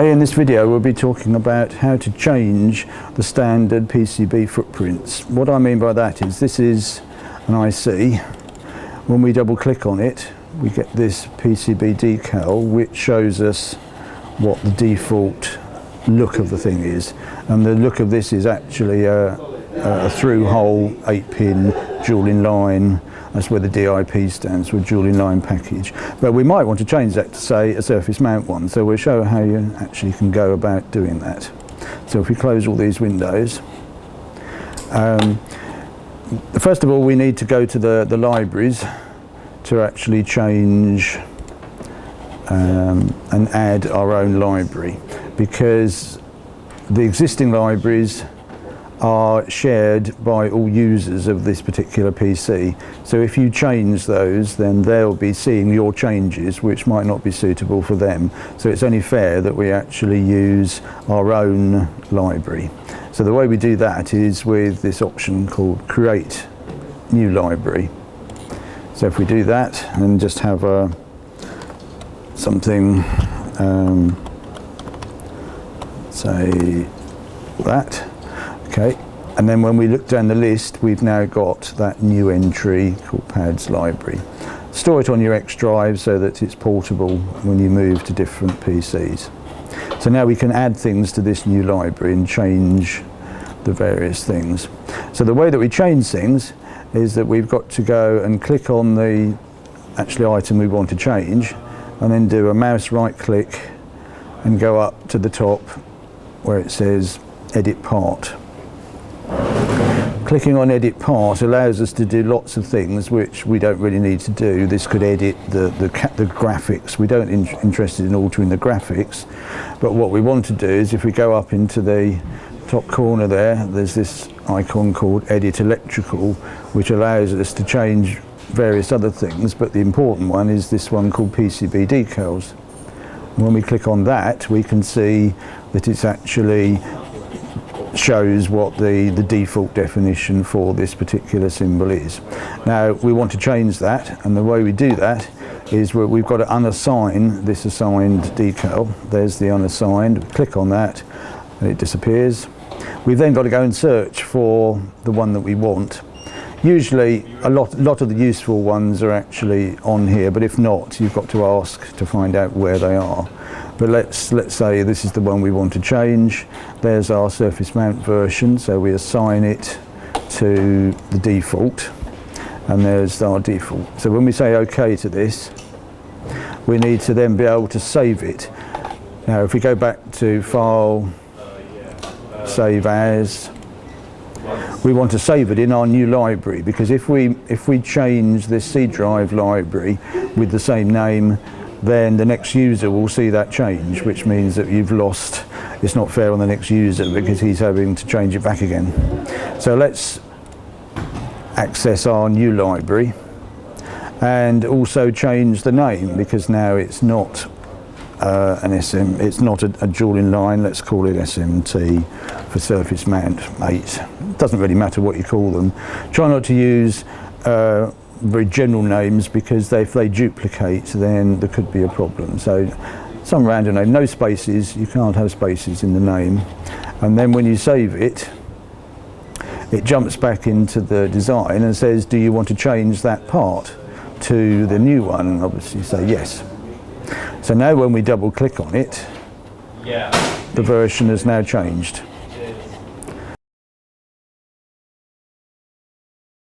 In this video we'll be talking about how to change the standard PCB footprints. What I mean by that is this is an IC. When we double click on it we get this PCB decal which shows us what the default look of the thing is, and the look of this is actually a through hole 8-pin dual inline. That's where the DIP stands for, dual inline package. But we might want to change that to say a surface mount one, so we'll show how you actually can go about doing that. So if we close all these windows, first of all we need to go to the libraries to actually change and add our own library, because the existing libraries are shared by all users of this particular PC. So if you change those, then they'll be seeing your changes which might not be suitable for them. So it's only fair that we actually use our own library. So the way we do that is with this option called Create New Library. So if we do that and just have something, say that. Okay, and then when we look down the list, we've now got that new entry called Pads Library. Store it on your X drive so that it's portable when you move to different PCs. So now we can add things to this new library and change the various things. So the way that we change things is that we've got to go and click on the actual item we want to change, and then do a mouse right click and go up to the top where it says Edit Part. Clicking on Edit Part allows us to do lots of things which we don't really need to do. This could edit the graphics. We don't interested in altering the graphics, but what we want to do is if we go up into the top corner there's this icon called Edit Electrical, which allows us to change various other things, but the important one is this one called PCB Decals. And when we click on that we can see that it's actually shows what the default definition for this particular symbol is. Now we want to change that, and the way we do that is we've got to unassign this assigned decal. There's the unassigned. Click on that and it disappears. We've then got to go and search for the one that we want. Usually a lot of the useful ones are actually on here, but if not, you've got to ask to find out where they are. But let's say this is the one we want to change. There's our surface mount version, so we assign it to the default, and there's our default. So when we say OK to this, we need to then be able to save it. Now if we go back to File, Save As, we want to save it in our new library, because if we change this C drive library with the same name, then the next user will see that change, which means that you've lost. It's not fair on the next user because he's having to change it back again. So let's access our new library and also change the name, because now it's not it's not a dual inline. Let's call it SMT for Surface Mount 8. It doesn't really matter what you call them. Try not to use very general names, because if they duplicate then there could be a problem. So some random name, no spaces, you can't have spaces in the name. And then when you save it, it jumps back into the design and says, do you want to change that part to the new one? And obviously say yes. So now when we double click on it, the version has now changed.